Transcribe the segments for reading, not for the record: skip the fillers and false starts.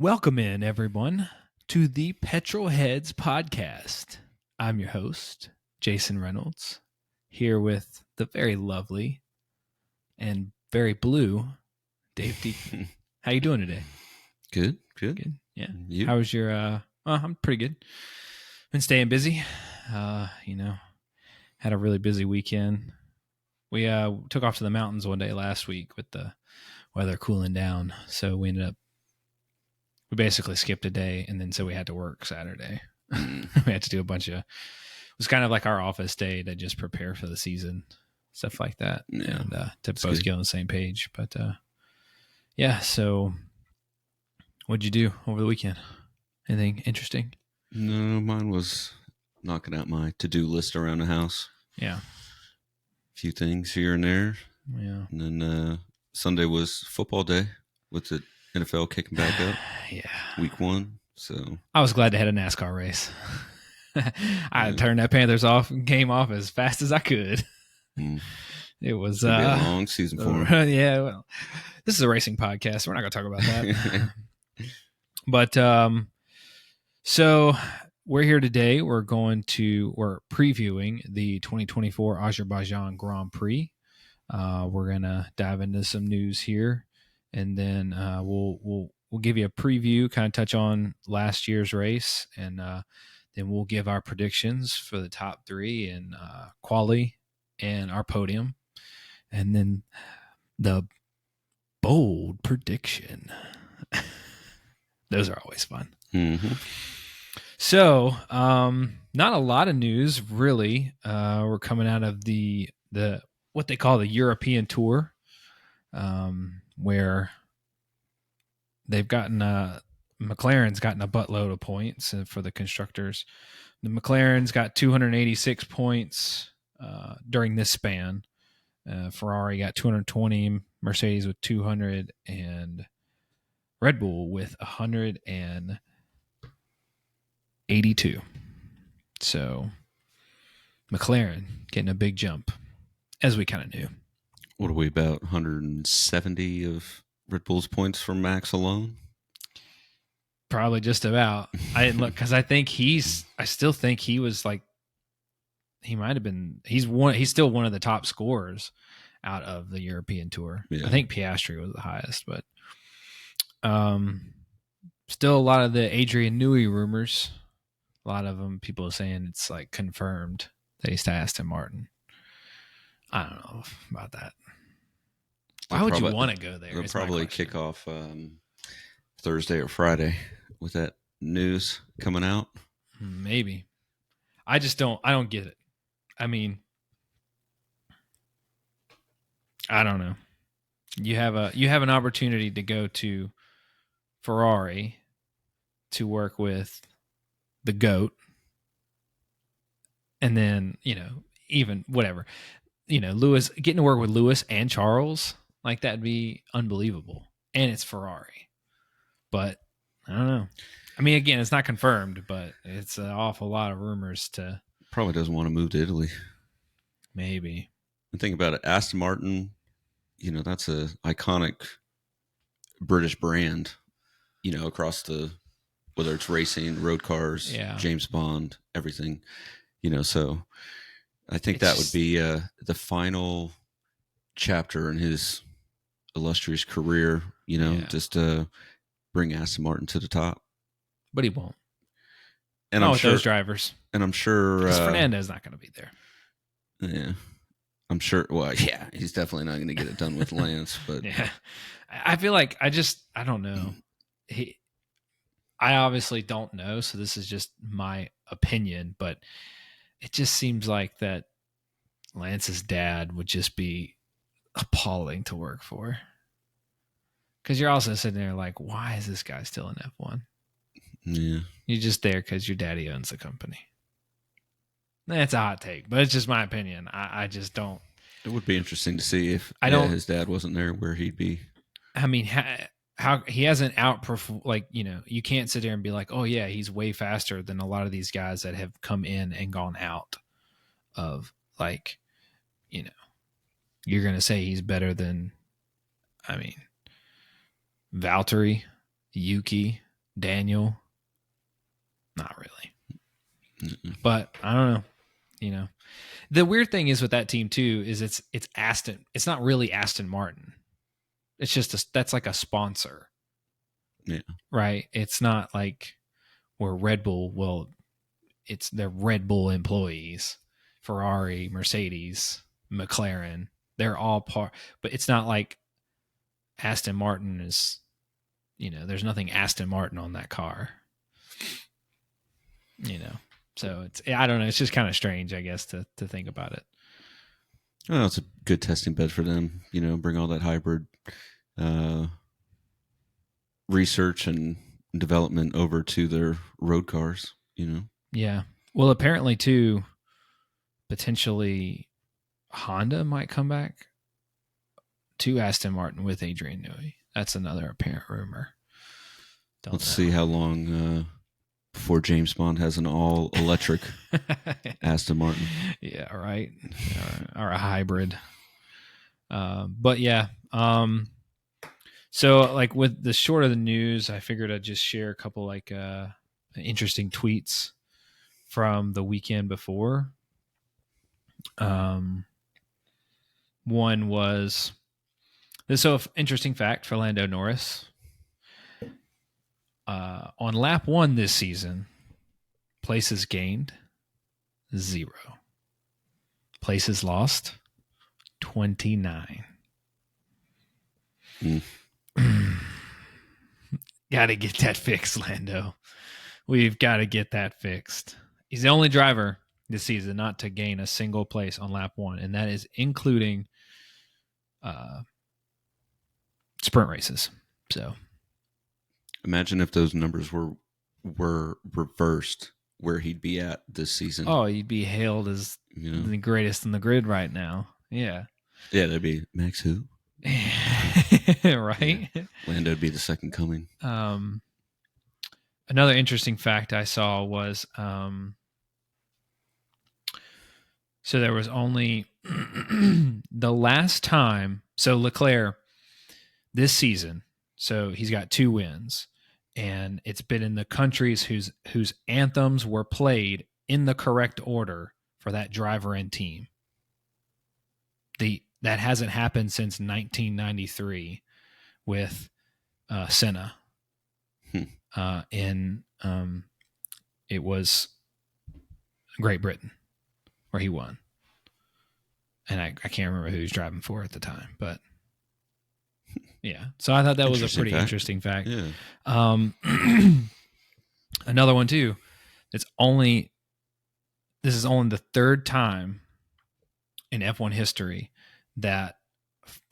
Welcome in, everyone, to the Petrol Heads podcast. I'm your host, Jason Reynolds, here with the very lovely and very blue Dave Deacon. How you doing today? Good. Yeah. You? How was your? I'm pretty good. Been staying busy. Had a really busy weekend. We took off to the mountains one day last week with the weather cooling down, so we basically skipped a day, and then so we had to work Saturday. We had to do a bunch of, it was kind of like our office day to just prepare for the season, stuff like that, and to both get on the same page. But so what'd you do over the weekend? Anything interesting? No, mine was knocking out my to-do list around the house. Yeah. A few things here and there. Yeah. And then Sunday was football day with the NFL kicking back up. Yeah. Week 1. So I was glad they had a NASCAR race. I turned that Panthers game off as fast as I could. It was be a long season for them. Yeah, well, this is a racing podcast. We're not going to talk about that. But so we're here today. We're previewing the 2024 Azerbaijan Grand Prix. We're going to dive into some news here, and then we'll give you a preview, kind of touch on last year's race, and then we'll give our predictions for the top 3 and quali and our podium, and then the bold prediction. Those are always fun. Mm-hmm. So, not a lot of news really. We're coming out of the what they call the European Tour, where they've gotten McLaren's gotten a buttload of points for the constructors. The McLaren's got 286 points during this span. Ferrari got 220, Mercedes with 200, and Red Bull with 182. So McLaren getting a big jump, as we kind of knew. What are we, about 170 of Red Bull's points from Max alone? Probably just about. I didn't look because I still think he was like, he might have been, he's still one of the top scorers out of the European Tour. Yeah. I think Piastri was the highest, but still a lot of the Adrian Newey rumors. A lot of them, people are saying it's like confirmed that he's to Aston Martin. I don't know about that. Why would you want to go there? They'll probably kick off Thursday or Friday with that news coming out. Maybe. I don't get it. I mean, I don't know. You have an opportunity to go to Ferrari to work with the GOAT, and then, even whatever, Lewis, getting to work with Lewis and Charles, like that'd be unbelievable. And it's Ferrari. But I don't know. I mean, again, it's not confirmed, but it's an awful lot of rumors to. Probably doesn't want to move to Italy. Maybe. And think about it. Aston Martin, that's a iconic British brand, across whether it's racing, road cars, James Bond, everything, so I think that would be the final chapter in his illustrious career, just to bring Aston Martin to the top. But he won't. And I'm sure those drivers. And I'm sure because Fernando's not going to be there. Yeah, I'm sure. Well, yeah, he's definitely not going to get it done with Lance. But yeah, I feel like I don't know. I obviously don't know, so this is just my opinion. But it just seems like that Lance's dad would just be appalling to work for. Because you're also sitting there like, why is this guy still in F1? Yeah. You're just there because your daddy owns the company. That's a hot take, but it's just my opinion. I just don't. It would be interesting to see if his dad wasn't there, where he'd be. I mean, how he hasn't outperformed, like, you can't sit there and be like, oh yeah, he's way faster than a lot of these guys that have come in and gone out of, like, you're going to say he's better than, I mean, Valtteri, Yuki, Daniel. Not really. But I don't know. You know, the weird thing is with that team too is it's Aston. It's not really Aston Martin. It's just that's like a sponsor. Yeah. Right. It's not like where Red Bull. Well, they're Red Bull employees. Ferrari, Mercedes, McLaren. They're all part. But it's not like Aston Martin is. You know, there's nothing Aston Martin on that car. You know. So I don't know. It's just kind of strange, I guess, to think about it. Well, it's a good testing bed for them. You know, bring all that hybrid research and development over to their road cars. You know. Yeah. Well, apparently, too, potentially Honda might come back to Aston Martin with Adrian Newey. That's another apparent rumor. Let's see how long before James Bond has an all-electric Aston Martin. Yeah, right. Or a hybrid. But yeah. So like with the short of the news, I figured I'd just share a couple like interesting tweets from the weekend before. One was this interesting fact for Lando Norris. On lap 1 this season, places gained 0. Places lost 29. Got to get that fixed, Lando. We've got to get that fixed. He's the only driver this season not to gain a single place on lap 1, and that is including sprint races. So imagine if those numbers were reversed, where he'd be at this season. Oh, he'd be hailed as the greatest in the grid right now. Yeah. Yeah, that'd be Max who? Right? Yeah. Lando would be the second coming. Another interesting fact I saw was so there was only the last time. So Leclerc this season, so he's got 2 wins, and it's been in the countries whose anthems were played in the correct order for that driver and team. That hasn't happened since 1993 with Senna. It was Great Britain where he won. And I can't remember who he was driving for at the time, but yeah. So I thought that was a pretty interesting fact. Yeah. Another one too. This is only the 3rd time in F1 history that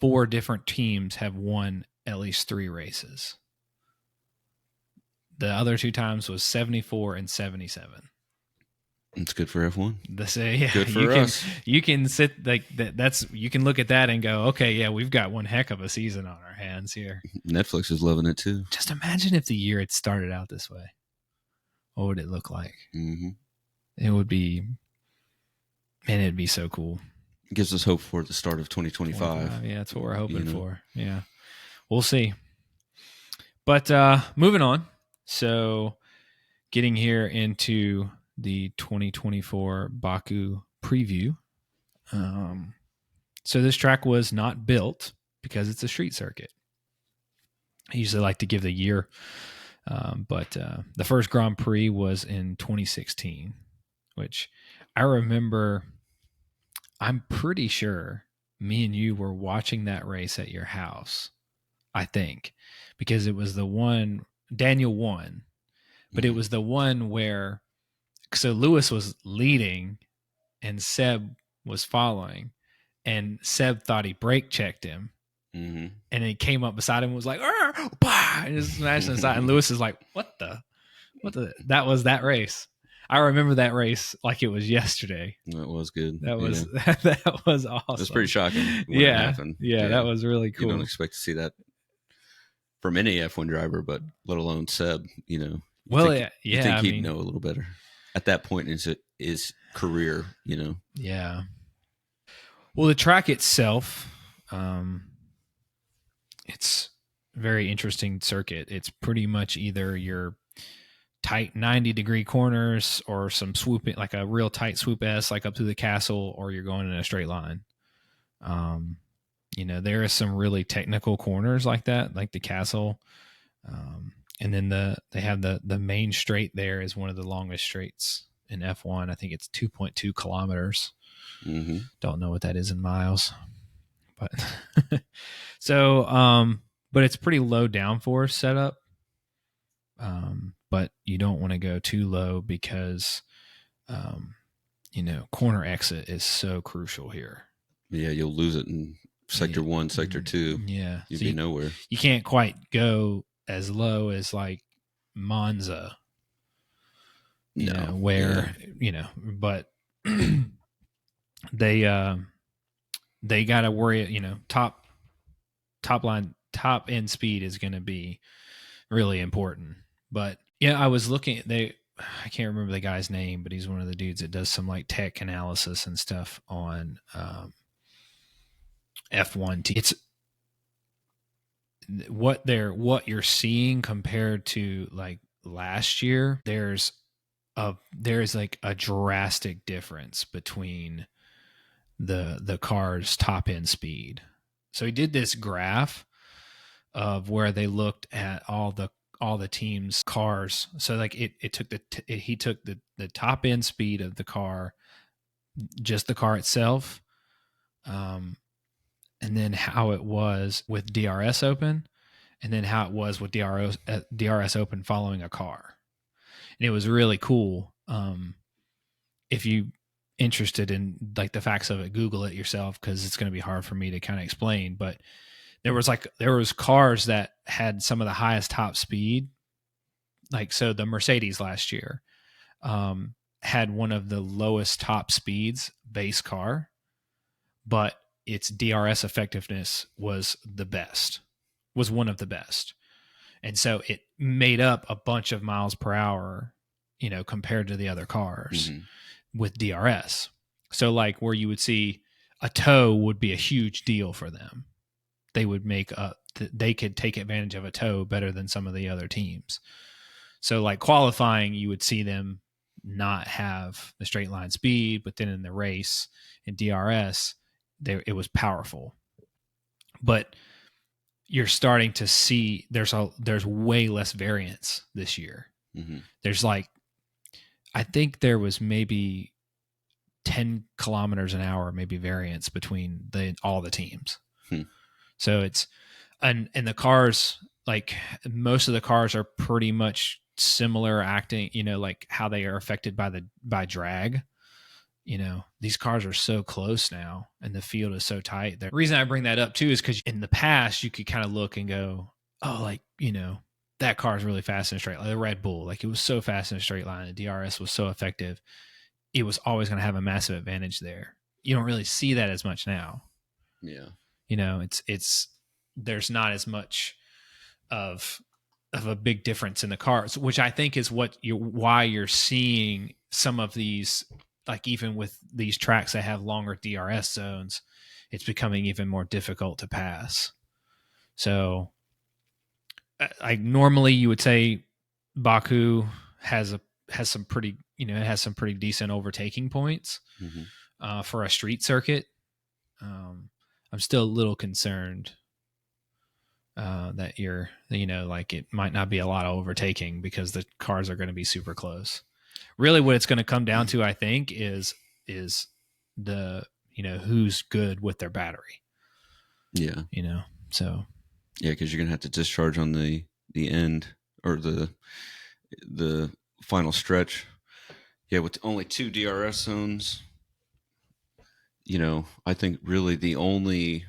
4 different teams have won at least 3 races. The other 2 times was 74 and 77. It's good for F1. Yeah, good for us. You can sit like that. You can look at that and go, okay, yeah, we've got one heck of a season on our hands here. Netflix is loving it too. Just imagine if the year had started out this way. What would it look like? Mm-hmm. It would be, man, it'd be so cool. It gives us hope for the start of 2025. Yeah, that's what we're hoping for. Yeah, we'll see. But moving on. So getting here into the 2024 Baku preview. So this track was not built because it's a street circuit. I usually like to give the year, but the first Grand Prix was in 2016, which I remember. I'm pretty sure me and you were watching that race at your house, I think, because it was the one Daniel won, but it was the one where, so Lewis was leading and Seb was following, and Seb thought he brake checked him. Mm-hmm. And he came up beside him and was like, bah! And just smashed inside. And Lewis is like, what the? That was that race. I remember that race like it was yesterday. That was good. That was that was awesome. It was pretty shocking when it happened. Yeah, that was really cool. You don't expect to see that from any F1 driver, but let alone Seb, you know. You think he'd know a little better at that point in his career, you know. Yeah. Well, the track itself, it's very interesting circuit. It's pretty much either your tight 90-degree corners or some swooping, like a real tight swoop S, like up through the castle, or you're going in a straight line. There are some really technical corners like that, like the castle. And then they have the main straight there is one of the longest straights in F1. I think it's 2.2 kilometers. Mm-hmm. Don't know what that is in miles, but so, but it's pretty low downforce setup. But you don't want to go too low because, corner exit is so crucial here. Yeah, you'll lose it in sector 1, sector 2. Yeah, you'd be nowhere. You can't quite go as low as like Monza. But they got to worry. Top end speed is going to be really important. But yeah, I was looking. I can't remember the guy's name, but he's one of the dudes that does some like tech analysis and stuff on F1. It's what you're seeing compared to like last year. There's like a drastic difference between the car's top end speed. So he did this graph of where they looked at all the teams' cars. So like he took the top end speed of the car, just the car itself, and then how it was with DRS open, and then how it was with DRS open following a car. And it was really cool. If you interested in like the facts of it, Google it yourself, because it's going to be hard for me to kind of explain. But there was cars that had some of the highest top speed. Like, so the Mercedes last year had one of the lowest top speeds base car, but its DRS effectiveness was one of the best. And so it made up a bunch of miles per hour, compared to the other cars with DRS. So like where you would see a tow would be a huge deal for them. They would they could take advantage of a tow better than some of the other teams. So like qualifying, you would see them not have the straight line speed, but then in the race in DRS, it was powerful. But you're starting to see there's way less variance this year. Mm-hmm. There's like, I think there was maybe 10 kilometers an hour, maybe variance between all the teams. So it's, and the cars, like most of the cars are pretty much similar acting, like how they are affected by drag. These cars are so close now and the field is so tight. The reason I bring that up too is because in the past you could kind of look and go, oh, like, that car is really fast in a straight line. The Red Bull, like it was so fast in a straight line. The DRS was so effective. It was always going to have a massive advantage there. You don't really see that as much now. Yeah. It's there's not as much of a big difference in the cars, which I think is why you're seeing some of these, like even with these tracks that have longer DRS zones, it's becoming even more difficult to pass. So normally you would say Baku has some pretty, it has some pretty decent overtaking points for a street circuit. I'm still a little concerned that like it might not be a lot of overtaking because the cars are going to be super close. Really what it's going to come down to, I think, is the, who's good with their battery. Yeah. So. Yeah, because you're going to have to discharge on the end or the final stretch. Yeah, with only 2 DRS zones, I think really the only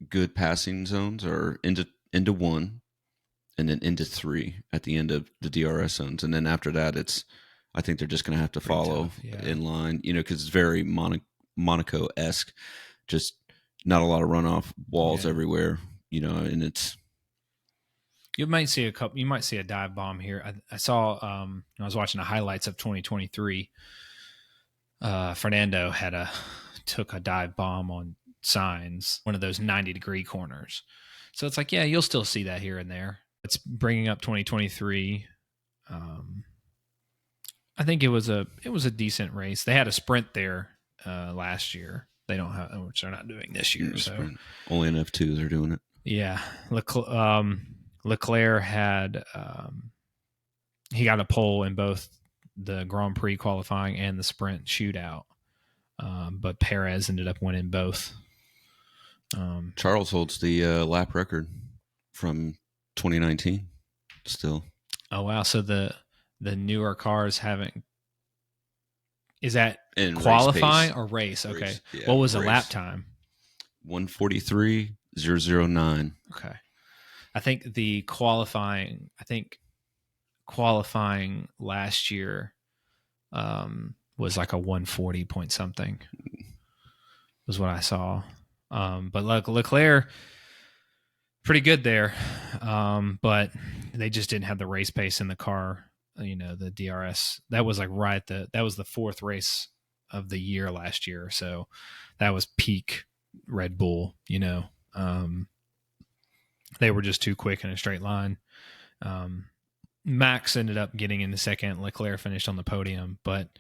good passing zones are into 1 and then into 3 at the end of the DRS zones. And then after that, I think they're just going to have to follow in line, because it's very Monaco-esque, just not a lot of runoff walls everywhere, and it's. You might see a dive bomb here. I saw, I was watching the highlights of 2023. Fernando took a dive bomb on Sainz, one of those 90-degree corners. So it's like, yeah, you'll still see that here and there. It's bringing up 2023. I think it was a decent race. They had a sprint there last year. They don't have, which they're not doing this year. So sprint. Only in F2 they're doing it. Yeah, Leclerc had he got a pole in both the Grand Prix qualifying and the sprint shootout, but Perez ended up winning both. Charles holds the lap record from 2019 still. Oh wow! So the newer cars haven't. Is that in qualifying race or race? Okay. Race, yeah, what was race. the lap time? 1:43.009. Okay. I think the qualifying. Qualifying last year was like a 140 point something. Was what I saw. But Leclerc, pretty good there. But they just didn't have the race pace in the car. You know, the DRS, that was like that was the fourth race of the year last year. So that was peak Red Bull, you know. They were just too quick in a straight line. Max ended up getting in the second. Leclerc finished on the podium, but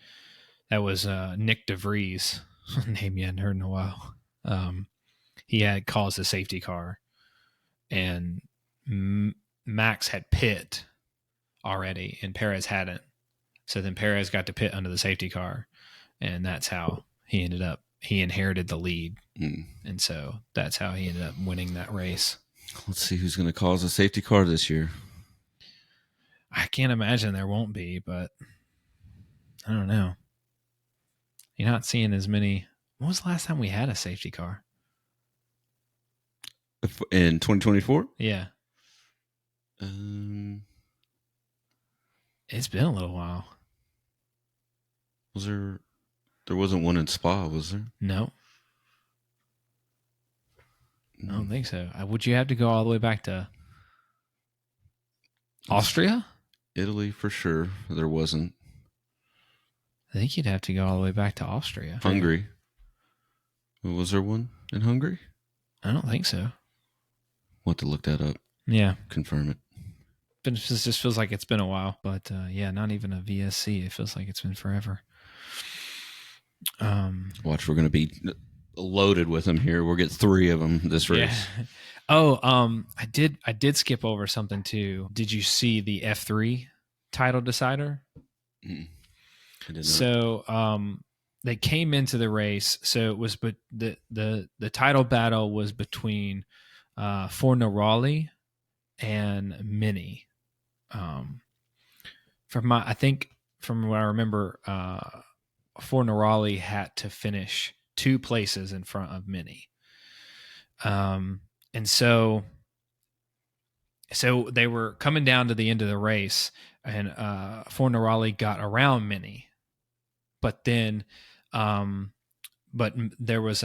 that was Nick DeVries, name you hadn't heard in a while. He had caused a safety car, and Max had pit already, and Perez hadn't. So then Perez got to pit under the safety car, and that's how he inherited the lead. And so that's how he ended up winning that race. Let's see who's going to cause a safety car this year. I can't imagine there won't be, but I don't know. You're not seeing as many. When was the last time we had a safety car? In 2024? Yeah. It's been a little while. Was there wasn't one in Spa, was there? No. I don't think so. Would you have to go all the way back to Austria? Italy for sure. There wasn't. I think you'd have to go all the way back to Austria. Hungary. Was there one in Hungary? I don't think so. We'll have to look that up. Yeah. Confirm it. But it just feels like it's been a while. But yeah, not even a VSC. It feels like it's been forever. Watch, we're going to be loaded with them here. We'll get 3 of them this race. Yeah. Oh, I did skip over something too. Did you see the F3 title decider? I did not. So, they came into the race. So it was, but the title battle was between Fornaroli and Mini. From what I remember, Fornaroli had to finish 2 places in front of Mini. And so they were coming down to the end of the race, and Fornaroli got around Mini, but then, but there was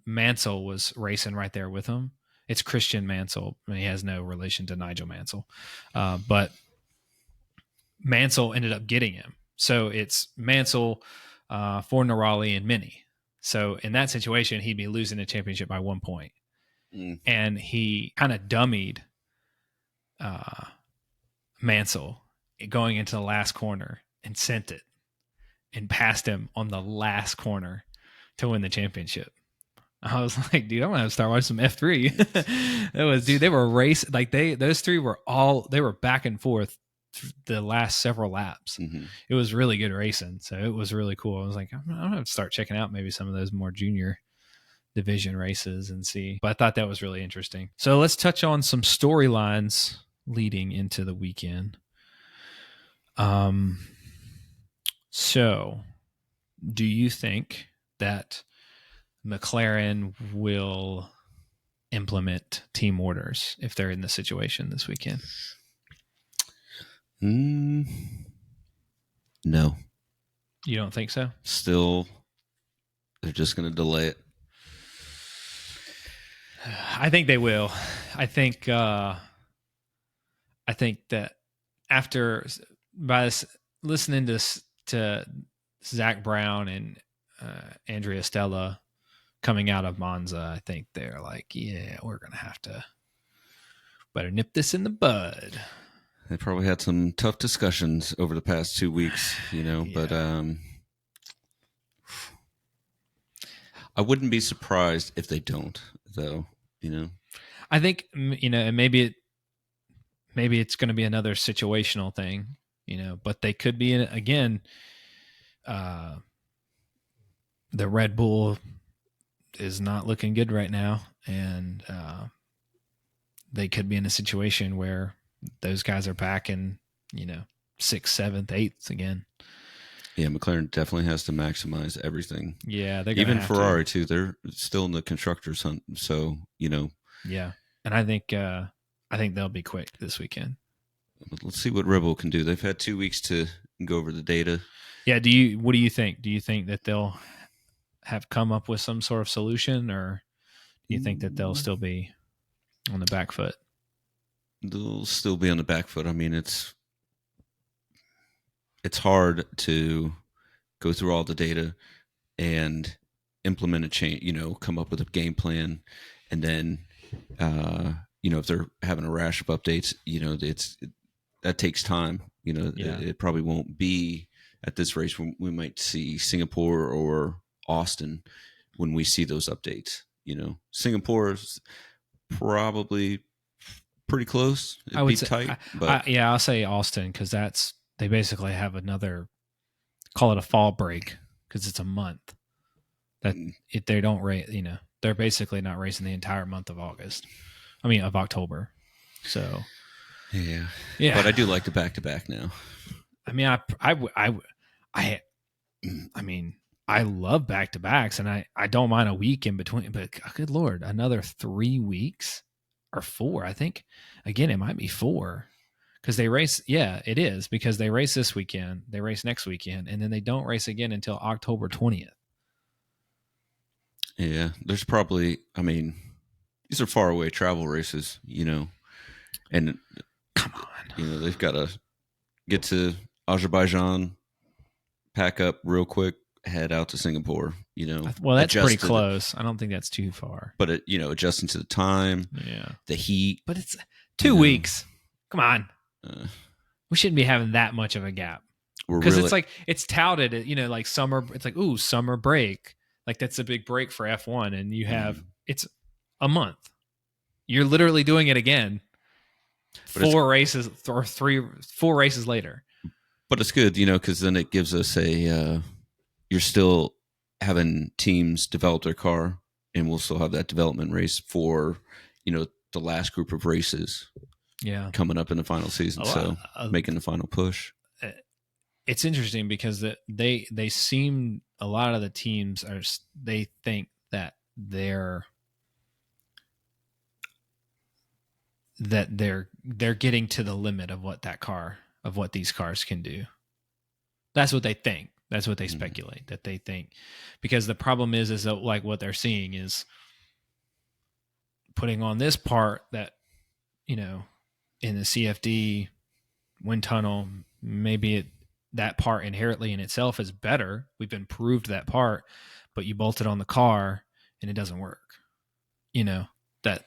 Mansell was racing right there with him. It's Christian Mansell. I mean, he has no relation to Nigel Mansell, but Mansell ended up getting him. So it's Mansell, Fornaroli, and Mini. So in that situation, he'd be losing the championship by 1 point. And he kind of dummied Mansell going into the last corner and sent it and passed him on the last corner to win the championship. I was like, dude, I'm gonna have to start watching some F3. They were racing, like those 3 were back and forth the last several laps. Mm-hmm. It was really good racing, so it was really cool. I was like, I'm gonna have to start checking out maybe some of those more junior division races and see. But I thought that was really interesting. So let's touch on some storylines leading into the weekend. So do you think that McLaren will implement team orders if they're in the situation this weekend? No. You don't think so? Still, they're just going to delay it. I think they will. I think that after listening to Zach Brown and Andrea Stella coming out of Monza, I think they're like, yeah, we're gonna have to Better nip this in the bud. They probably had some tough discussions over the past 2 weeks, but I wouldn't be surprised if they don't, though, I think, and maybe it's going to be another situational thing, but they could be, again, the Red Bull is not looking good right now, and they could be in a situation where those guys are back in, 6th, 7th, 8th again. Yeah, McLaren definitely has to maximize everything. Yeah, they're even Ferrari too. They're still in the constructors hunt, so Yeah, and I think they'll be quick this weekend. Let's see what Red Bull can do. They've had 2 weeks to go over the data. Yeah. What do you think? Do you think that they'll have come up with some sort of solution, or do you think that they'll still be on the back foot? They'll still be on the back foot. I mean, it's hard to go through all the data and implement a change, come up with a game plan. And then, if they're having a rash of updates, that takes time. It probably won't be at this race. We might see Singapore or Austin when we see those updates. Singapore is probably pretty close. It'd be tight. I'll say Austin, because they basically have another, call it a fall break, because it's a month that if they don't race, they're basically not racing the entire month of of October. So yeah. But I do like the back-to-back now. I mean, I love back-to-backs, and I don't mind a week in between, but good Lord, another 3 weeks or 4. I think, again, it might be 4, because they race. Yeah, it is, because they race this weekend, they race next weekend, and then they don't race again until October 20th. Yeah, there's probably, these are far away travel races, and come on, they've got to get to Azerbaijan, pack up real quick, head out to Singapore, Well, that's pretty close. I don't think that's too far. But adjusting to the time, the heat. But it's 2 weeks. Come on. We shouldn't be having that much of a gap. Because it's like, it's touted, like summer. It's like, ooh, summer break. Like, that's a big break for F1. And you have, it's a month. You're literally doing it again. But 4 races or 4 races later. But it's good, because then it gives us you're still having teams develop their car, and we'll still have that development race for, the last group of races. Yeah, coming up in the final season, so making the final push. It's interesting because they seem, a lot of the teams they think that they're getting to the limit of what these cars can do. That's what they think. That's what they speculate, that they think, because the problem is that, like, what they're seeing is putting on this part that, in the CFD wind tunnel, maybe that part inherently in itself is better. We've improved that part, but you bolt it on the car and it doesn't work. That,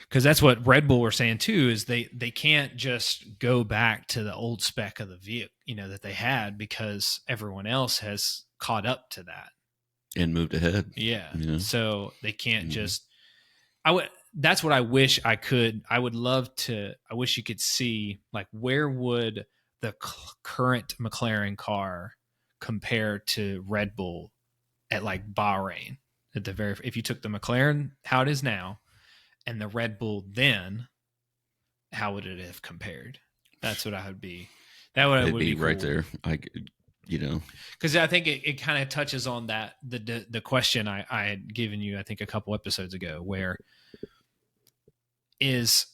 because that's what Red Bull were saying too, is they can't just go back to the old spec of the vehicle, that they had, because everyone else has caught up to that and moved ahead. Yeah. So they can't just, that's what I wish I could. I wish you could see, like, where would the current McLaren car compare to Red Bull at, like, Bahrain, if you took the McLaren, how it is now, and the Red Bull then, how would it have compared? That's what I would be. That would be cool. Right there. Because I think it kind of touches on that, the question I had given you, I think, a couple episodes ago, where is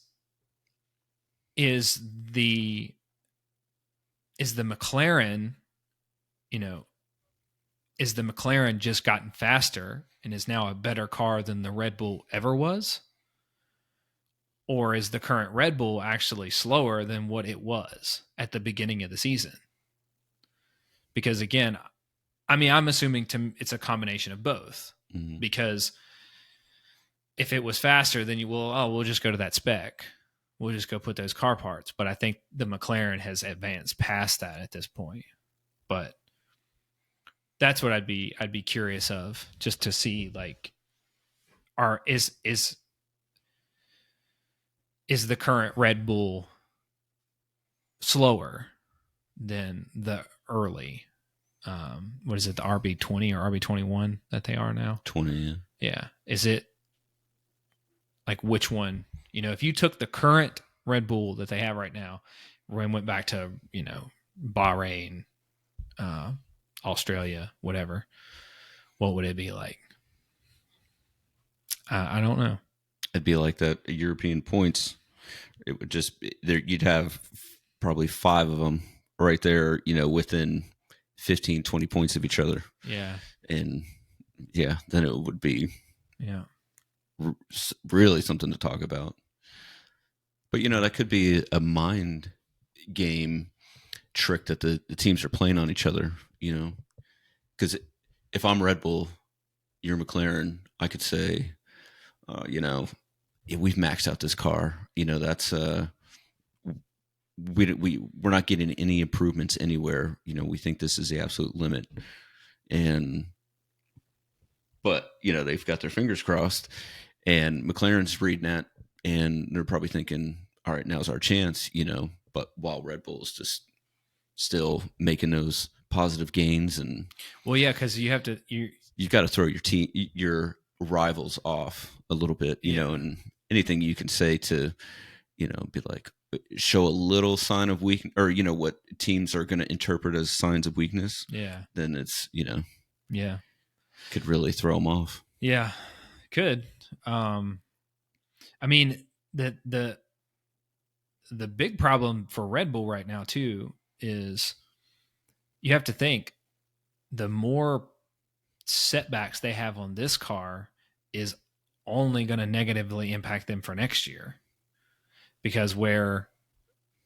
the McLaren, is the McLaren just gotten faster and is now a better car than the Red Bull ever was? Or is the current Red Bull actually slower than what it was at the beginning of the season? Because, again, I'm assuming it's a combination of both, because if it was faster, then we'll just go to that spec. We'll just go put those car parts. But I think the McLaren has advanced past that at this point. But that's what I'd be curious of, just to see, like, is the current Red Bull slower than the early, what is it, the RB20 or RB21 that they are now? 20, yeah. Yeah. Is it, like, which one? You know, if you took the current Red Bull that they have right now and went back to, you know, Bahrain, Australia, whatever, what would it be like? I don't know. It'd be like that European points. It would just be there. You'd have probably 5 of them right there, you know, within 15, 20 points of each other. Yeah. And yeah, then it would be really something to talk about. But, you know, that could be a mind game trick that the teams are playing on each other, you know, because if I'm Red Bull, you're McLaren, I could say, you know, we've maxed out this car. You know, that's we're not getting any improvements anywhere. You know, we think this is the absolute limit, but you know, they've got their fingers crossed, and McLaren's reading that, and they're probably thinking, all right, now's our chance. You know, but while Red Bull's just still making those positive gains, and because you've got to throw your rivals off a little bit, you know, and anything you can say to, you know, be like, show a little sign of weakness, or, you know, what teams are going to interpret as signs of weakness. Yeah. Then it's, you know, could really throw them off. Yeah, could. I mean, the big problem for Red Bull right now too is you have to think the more setbacks they have on this car is only going to negatively impact them for next year, because where,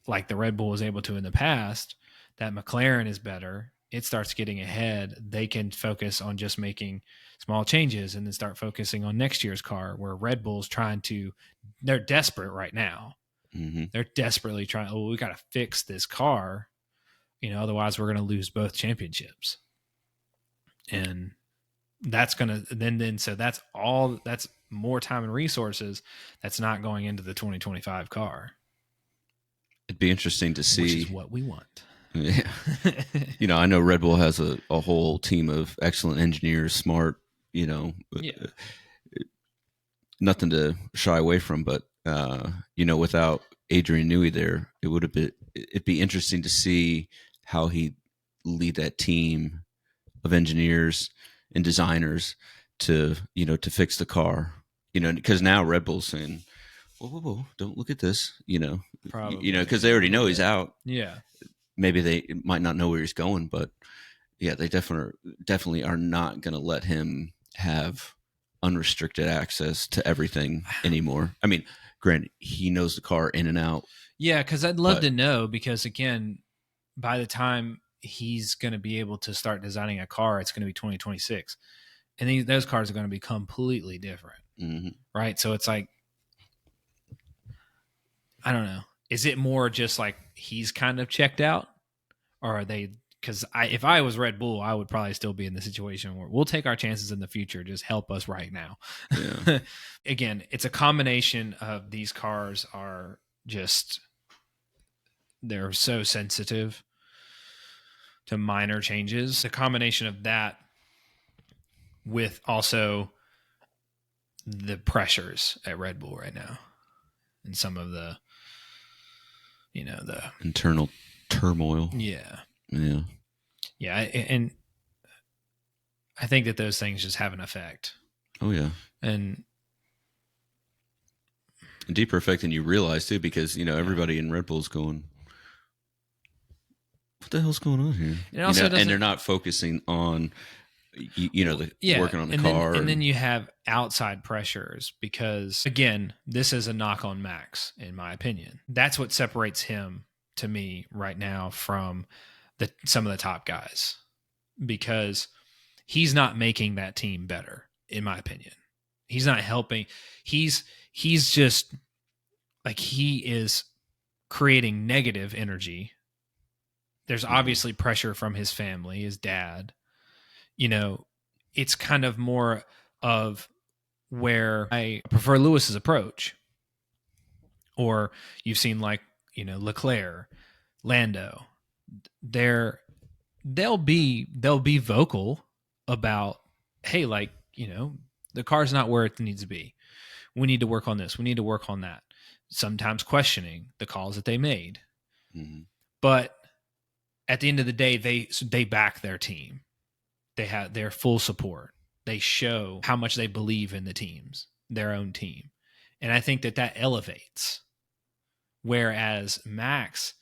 like, the Red Bull was able to in the past, that McLaren is better. It starts getting ahead. They can focus on just making small changes and then start focusing on next year's car, where Red Bull's they're desperate right now. Mm-hmm. They're desperately trying, we got to fix this car, you know, otherwise we're going to lose both championships. And that's going to, so that's more time and resources that's not going into the 2025 car. It'd be interesting to see. Which is what we want. Yeah. You know, I know Red Bull has a whole team of excellent engineers, smart, you know, nothing to shy away from, but, you know, without Adrian Newey there, it'd be interesting to see how he lead that team of engineers and designers to, you know, to fix the car, you know, because now Red Bull's saying, whoa, don't look at this, you know. Probably. You know, because they already know he's out. Yeah. Maybe they might not know where he's going, but yeah, they definitely are not going to let him have unrestricted access to everything anymore. I mean, granted, he knows the car in and out. Yeah, because I'd love to know, because, again, by the time he's going to be able to start designing a car, it's going to be 2026. And those cars are going to be completely different. Mm-hmm. Right? So it's like, I don't know. Is it more just like he's kind of checked out? Or are they, because if I was Red Bull, I would probably still be in the situation where we'll take our chances in the future. Just help us right now. Yeah. Again, it's a combination of these cars are just, they're so sensitive to minor changes. The combination of that with also the pressures at Red Bull right now and some of the, you know, the internal turmoil. Yeah. And I think that those things just have an effect. Oh yeah. And a deeper effect than you realize too, because, you know, everybody in Red Bull's going, what the hell's going on here? And they're not focusing on, you know, working on the car. And then you have outside pressures, because, again, this is a knock on Max, in my opinion. That's what separates him, to me, right now from some of the top guys, because he's not making that team better, in my opinion. He's not helping. He's just like, he is creating negative energy. There's obviously pressure from his family, his dad. You know, it's kind of more of where I prefer Lewis's approach. Or you've seen, like, you know, Leclerc, Lando. They'll be vocal about, hey, like, you know, the car's not where it needs to be. We need to work on this. We need to work on that. Sometimes questioning the calls that they made. Mm-hmm. But at the end of the day, they back their team. They have their full support. They show how much they believe in the teams, their own team. And I think that elevates. Whereas Max,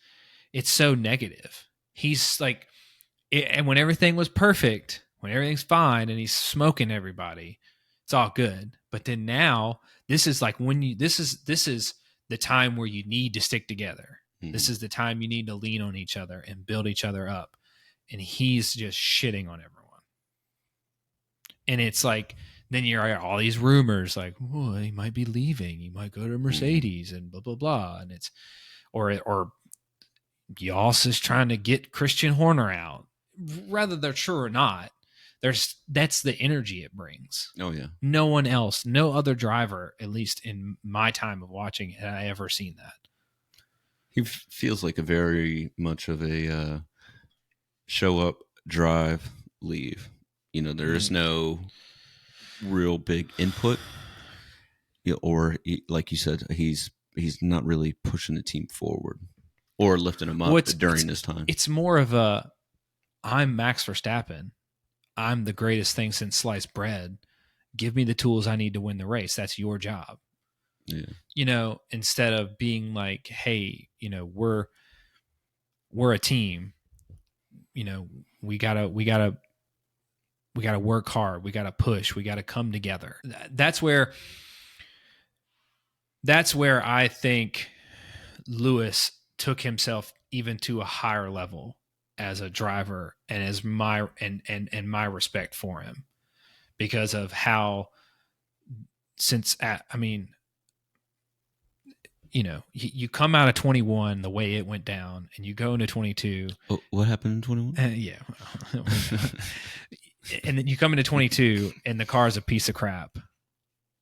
it's so negative. He's like, and when everything was perfect, when everything's fine and he's smoking everybody, it's all good. But then now, this is like when this is the time where you need to stick together. Mm-hmm. This is the time you need to lean on each other and build each other up. And he's just shitting on everyone. And it's like, then you're all these rumors like, oh, he might be leaving. He might go to Mercedes and blah, blah, blah. And it's, or Yoss is trying to get Christian Horner out. Whether they're true or not, that's the energy it brings. Oh, yeah. No one else, no other driver, at least in my time of watching, had I ever seen that. He feels like a very much of a show up, drive, leave. You know, there is no real big input, or like you said, he's not really pushing the team forward or lifting them up during this time. It's more of a, I'm Max Verstappen. I'm the greatest thing since sliced bread. Give me the tools I need to win the race. That's your job. Yeah. You know, instead of being like, hey, you know, we're a team. You know, we gotta work hard. We gotta push. We gotta come together. That's where I think Lewis took himself even to a higher level as a driver, and as my my respect for him, because of how, you know, you come out of 21 the way it went down, and you go into 22. Oh, what happened in 21? Yeah. And then you come into 22 and the car's a piece of crap.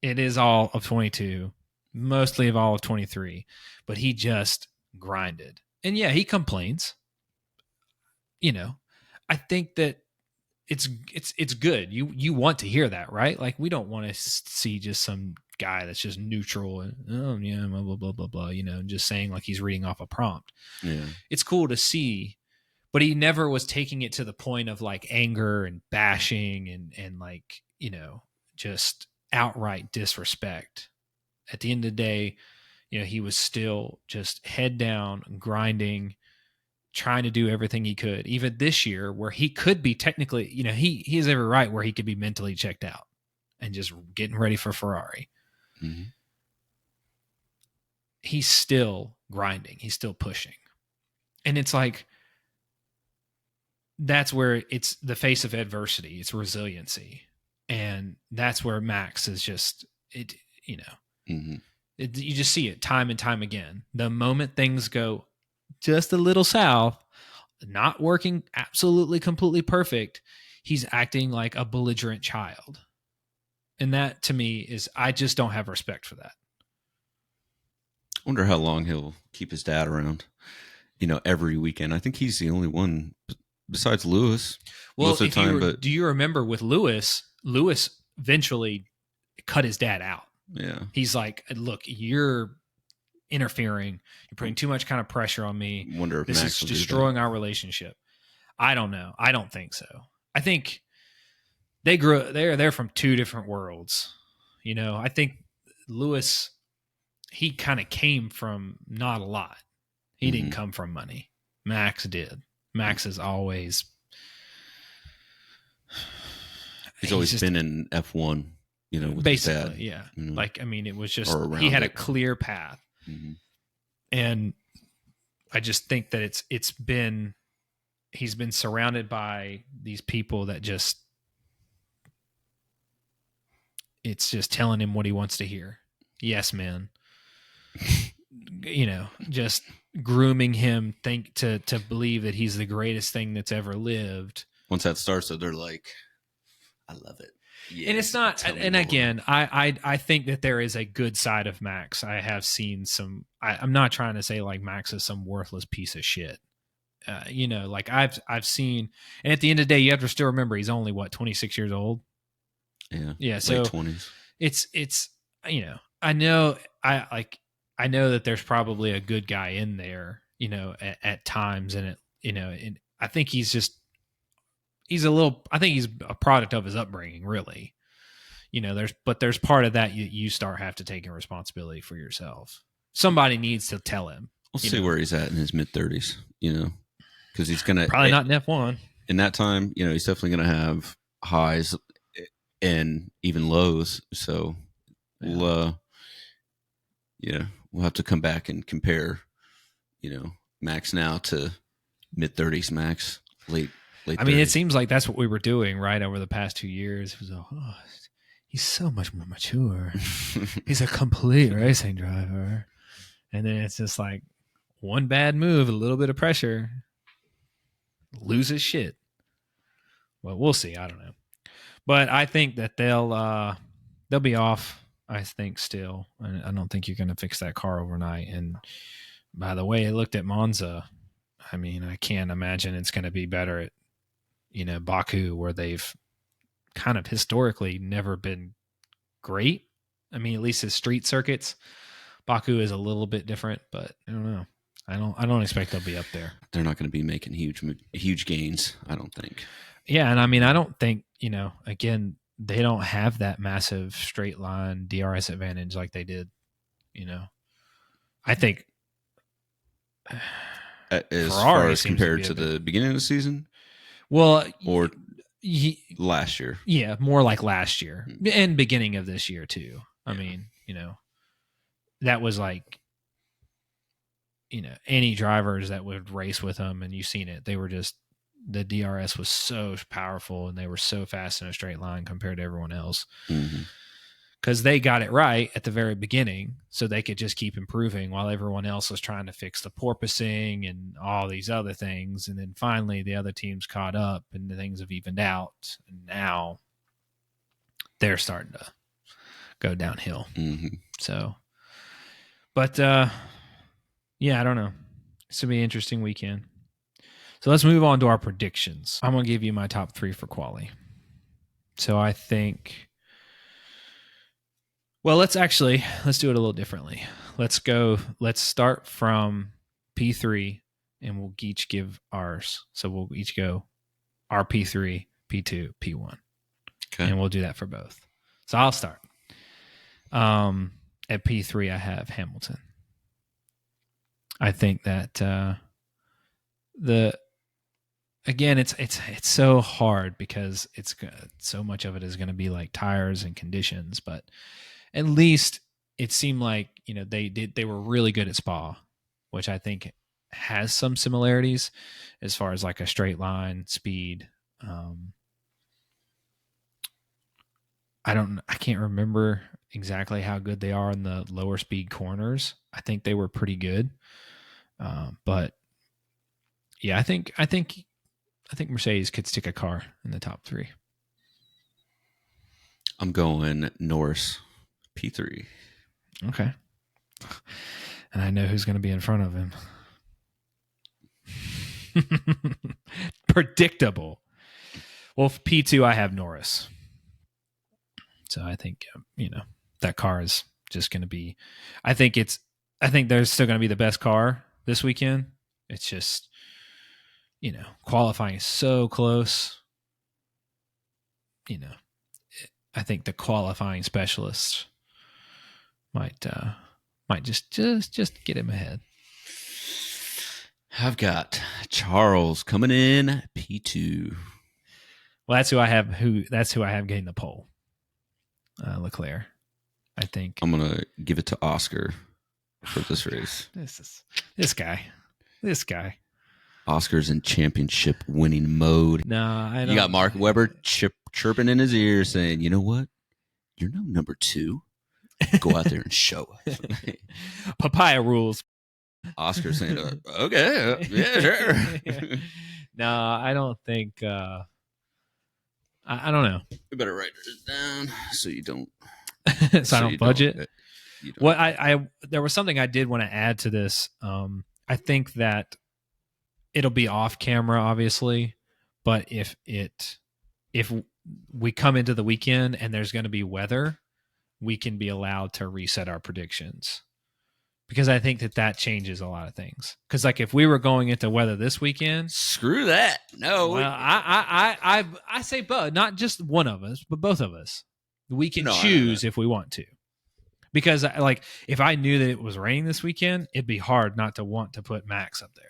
It is all of 22, mostly of all of 23, but he just grinded. And yeah, he complains. You know, I think that it's good. You want to hear that, right? Like, we don't want to see just some guy that's just neutral and, oh yeah, blah, blah, blah, blah, blah, you know, just saying like he's reading off a prompt. Yeah. It's cool to see, but he never was taking it to the point of like anger and bashing and like, you know, just outright disrespect. At the end of the day, you know, he was still just head down, grinding, trying to do everything he could. Even this year, where he could be technically, you know, he has every right where he could be mentally checked out and just getting ready for Ferrari. Mm-hmm. He's still grinding. He's still pushing. And it's like, that's where it's the face of adversity. It's resiliency. And that's where Max is just, it, you know, mm-hmm. You just see it time and time again. The moment things go just a little south, not working absolutely completely perfect, he's acting like a belligerent child. And that, to me, is, I just don't have respect for that. I wonder how long he'll keep his dad around, you know, every weekend. I think he's the only one besides Lewis. Well, most of the time, do you remember with Lewis eventually cut his dad out. Yeah. He's like, look, you're interfering. You're putting too much kind of pressure on me. Wonder if this Max is destroying our relationship. I don't know. I don't think so. I think they're from two different worlds. You know, I think Lewis, he kind of came from not a lot. He didn't come from money. Max did. Max is always... He's always just been in F1, you know, with basically, his dad. Yeah. You know? Like, I mean, it was just, he had a clear path. Mm-hmm. And I just think that he's been surrounded by these people that just, it's just telling him what he wants to hear. Yes, man. Just grooming him to believe that he's the greatest thing that's ever lived. Once that starts, they're like, I love it. Yeah, and it's not. And again, I think that there is a good side of Max. I have seen some. I'm not trying to say like Max is some worthless piece of shit. Like I've seen, and at the end of the day, you have to still remember he's only 26 years old. Yeah. So late 20s. It's I know that there's probably a good guy in there, at times, and and I think he's a product of his upbringing, really. There's part of that you start have to take responsibility for yourself. Somebody needs to tell him. We'll see where he's at in his mid-30s, because he's going to... Probably not in F1. In that time, he's definitely going to have highs and even lows. So we'll have to come back and compare, Max now to mid-30s Max, late 30s. It seems like that's what we were doing, right, over the past 2 years. It was, he's so much more mature. He's a complete racing driver. And then it's just like one bad move, a little bit of pressure, loses shit. Well, we'll see. I don't know. But I think that they'll be off, I think, still. I don't think you're going to fix that car overnight. And by the way, I looked at Monza. I can't imagine it's going to be better at, Baku, where they've kind of historically never been great. At least as street circuits. Baku is a little bit different, but I don't know. I don't expect they'll be up there. They're not going to be making huge gains, I don't think. Yeah, and I don't think, again, they don't have that massive straight line DRS advantage like they did, I think as Ferrari far as compared to the beginning of the season? Well, or last year. Yeah, more like last year and beginning of this year too. That was like, any drivers that would race with them, and you've seen it. They were just, the DRS was so powerful, and they were so fast in a straight line compared to everyone else. Because they got it right at the very beginning, so they could just keep improving while everyone else was trying to fix the porpoising and all these other things. And then finally, the other teams caught up, and things have evened out. And now they're starting to go downhill. So, but yeah, I don't know. This will be an interesting weekend. So let's move on to our predictions. I'm going to give you my top 3 for quali. So I think, well, let's do it a little differently. Let's start from P3 and we'll each give ours. So we'll each go our P3, P2, P1. Okay. And we'll do that for both. So I'll start. At P3, I have Hamilton. I think that it's so hard because it's so much of it is going to be like tires and conditions, but at least it seemed like they were really good at Spa, which I think has some similarities as far as like a straight line speed. I can't remember exactly how good they are in the lower speed corners. I think they were pretty good. But yeah, I think Mercedes could stick a car in the top 3. I'm going Norris, P3. Okay. And I know who's going to be in front of him. Predictable. Well, P2, I have Norris. So I think, that car is just going to be, I think there's still going to be the best car this weekend. It's just, qualifying is so close. I think the qualifying specialists might just get him ahead. I've got Charles coming in P2. Well, that's who I have getting the pole. Leclerc, I think. I'm gonna give it to Oscar for this race. This guy. Oscar's in championship winning mode. No, I don't. You got Mark Webber chirping in his ear saying, "You know what? You're no number 2. Go out there and show us. Papaya rules. Oscar saying, okay, yeah, sure. No, I don't think. I don't know. We better write this down so you don't. So I don't budget. You don't. Well, I there was something I did want to add to this. I think that it'll be off camera, obviously, but if we come into the weekend and there's going to be weather, we can be allowed to reset our predictions, because I think that changes a lot of things. Because like if we were going into weather this weekend, screw that. No, well, I say both, not just one of us, but both of us. We can choose if we want to. Because like if I knew that it was raining this weekend, it'd be hard not to want to put Max up there.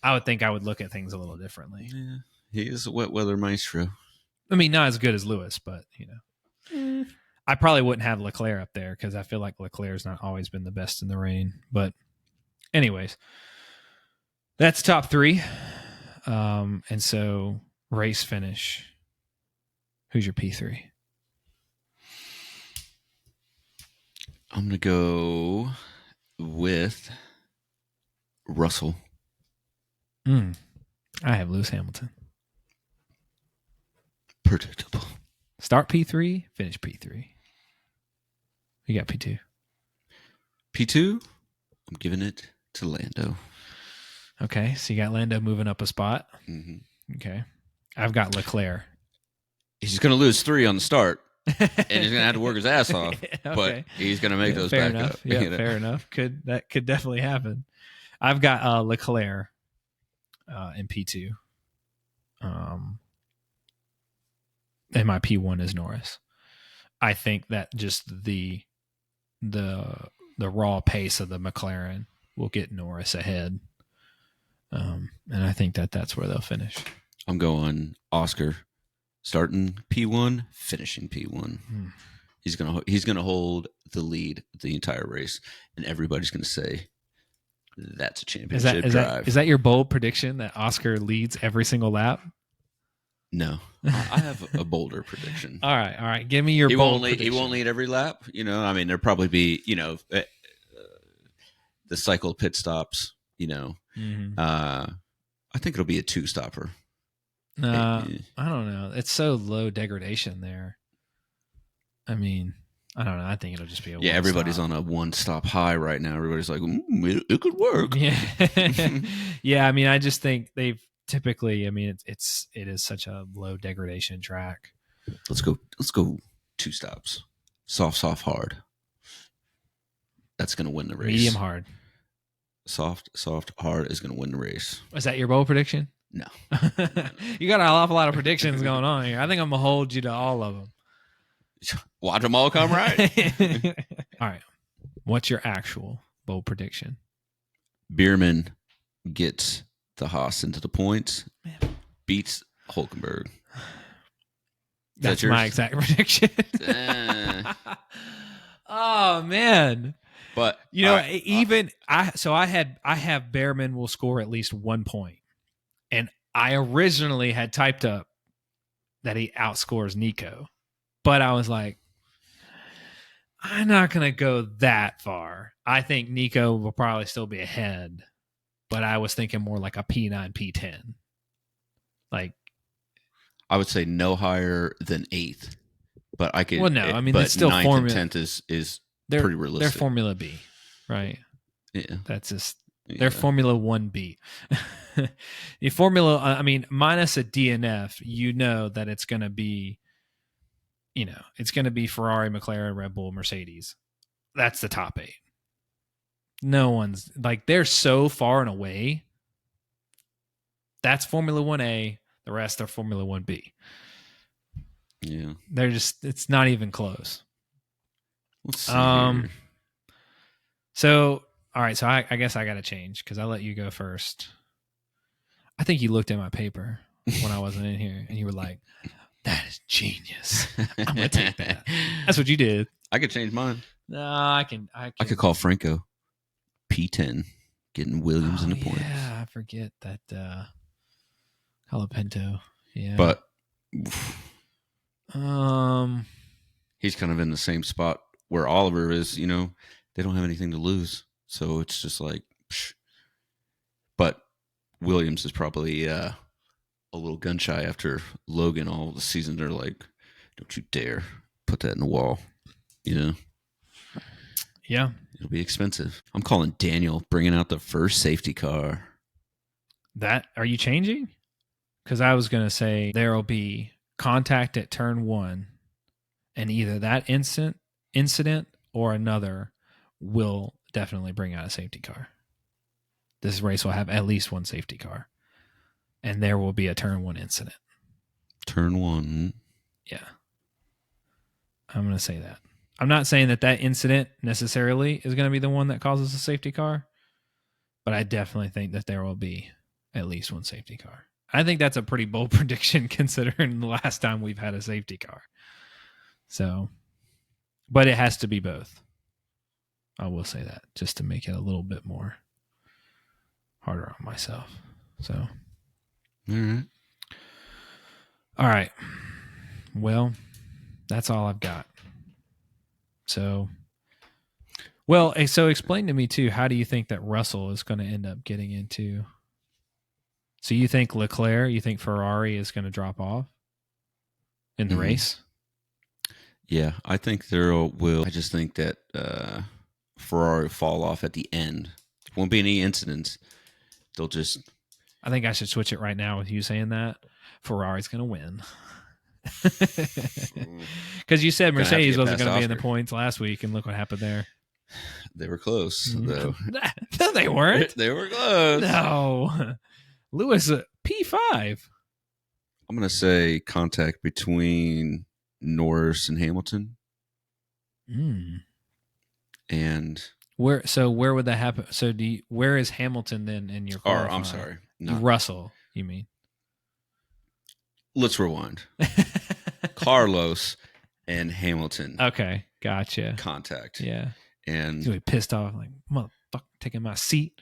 I would think I would look at things a little differently. Yeah, he is a wet weather maestro. I mean, not as good as Lewis, but I probably wouldn't have Leclerc up there because I feel like Leclerc's not always been the best in the rain. But anyways, that's top 3. And so race finish. Who's your P3? I'm going to go with Russell. I have Lewis Hamilton. Predictable. Start P3, finish P3. You got P2. P2, I'm giving it to Lando. Okay, so you got Lando moving up a spot. Mm-hmm. Okay. I've got Leclerc. He's going to lose 3 on the start, and he's going to have to work his ass off, okay. But he's going to make those fair back enough. up. Yeah, fair enough. That could definitely happen. I've got Leclerc in P2. And my P1 is Norris. I think that just the raw pace of the McLaren will get Norris ahead. And I think that's where they'll finish. I'm going Oscar, starting P1, finishing P1. He's gonna hold the lead the entire race, and everybody's gonna say that's a championship drive. Is that your bold prediction that Oscar leads every single lap? No, I have a bolder prediction. All right. Give me your bold prediction. He won't lead every lap. I mean, there'll probably be, the cycle pit stops. Mm-hmm. I think it'll be a 2-stopper. I don't know. It's so low degradation there. I mean, I don't know. I think it'll just be a everybody's on a 1-stop high right now. Everybody's like, it could work. Yeah. Yeah. I mean, I just think they've typically, I mean, it is such a low degradation track. Let's go 2 stops. Soft, hard. That's going to win the race. Medium, hard. Soft, hard is going to win the race. Is that your bold prediction? No. You got an awful lot of predictions going on here. I think I'm going to hold you to all of them. Watch them all come right. All right. What's your actual bold prediction? Bierman gets the Haas into the points, beats Hulkenberg. That's my exact prediction. Oh man! But I have Behrman will score at least 1 point, and I originally had typed up that he outscores Nico, but I was like, I'm not gonna go that far. I think Nico will probably still be ahead. But I was thinking more like a P9, P10. Like, I would say no higher than 8th. But I could. Well, no, I mean, but it's still 9th Formula. And 10th is pretty realistic. They're Formula B, right? Yeah, that's just they're Formula 1B. The Formula, I mean, minus a DNF, that it's going to be, it's going to be Ferrari, McLaren, Red Bull, Mercedes. That's the top 8. No one's like, they're so far and away. That's Formula 1A. The rest are Formula 1B. Yeah. They're just, it's not even close. Let's see. Here. So, all right. So I guess I got to change because I let you go first. I think you looked at my paper when I wasn't in here and you were like, that is genius. I'm going to take that. That's what you did. I could change mine. No, I could call Franco. P10 getting Williams in the points. Yeah, I forget that Colapinto. Yeah. But he's kind of in the same spot where Oliver is. They don't have anything to lose, so it's just like. Psh. But Williams is probably a little gun shy after Logan all the season. They're like, don't you dare put that in the wall. Yeah. It'll be expensive. I'm calling Daniel, bringing out the first safety car. Are you changing? Because I was going to say there will be contact at turn 1, and either that incident or another will definitely bring out a safety car. This race will have at least one safety car, and there will be a turn 1 incident. Turn 1. Yeah. I'm going to say that. I'm not saying that incident necessarily is going to be the one that causes a safety car, but I definitely think that there will be at least one safety car. I think that's a pretty bold prediction considering the last time we've had a safety car. So, but it has to be both. I will say that just to make it a little bit more harder on myself. So, all right. Well, that's all I've got. So explain to me too, how do you think that Russell is going to end up getting into? So you think you think Ferrari is going to drop off in the race? Yeah, I think there will. I just think that Ferrari will fall off at the end. Won't be any incidents. They'll just. I think I should switch it right now with you saying that Ferrari's going to win. Because you said Mercedes wasn't going to be in the points last week, and look what happened there. They were close, though. No, they weren't. They were close. No. Lewis, P5. I'm going to say contact between Norris and Hamilton. And where would that happen? So where is Hamilton then in your qualifying? I'm sorry. Russell, you mean? Let's rewind. Carlos and Hamilton. Okay, gotcha. Contact. Yeah. And he's going to be pissed off, like, motherfucker, taking my seat.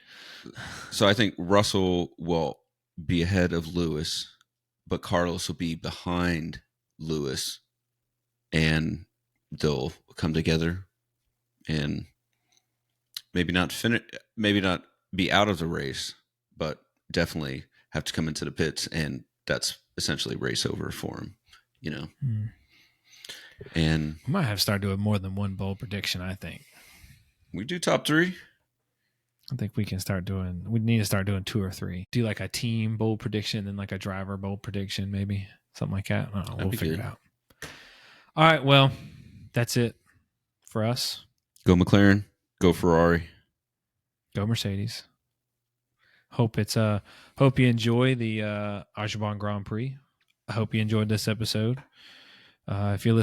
So I think Russell will be ahead of Lewis, but Carlos will be behind Lewis, and they'll come together and maybe not be out of the race, but definitely have to come into the pits, and that's essentially race over for him, And we might have to start doing more than one bold prediction, I think. We do top 3. I think we need to start doing 2 or 3. Do like a team bold prediction and like a driver bold prediction, maybe something like that. I don't know. We'll figure it out. All right. Well, that's it for us. Go McLaren. Go Ferrari. Go Mercedes. Hope you enjoy the Azerbaijan Grand Prix. I hope you enjoyed this episode. If you're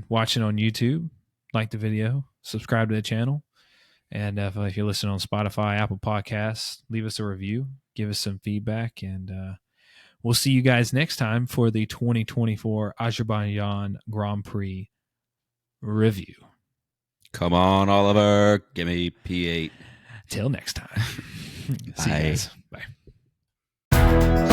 watching on YouTube, like the video, subscribe to the channel. And if you listen on Spotify, Apple Podcasts, leave us a review, give us some feedback, and we'll see you guys next time for the 2024 Azerbaijan Grand Prix review. Come on, Oliver. Give me P8. Till next time. See you guys. Bye.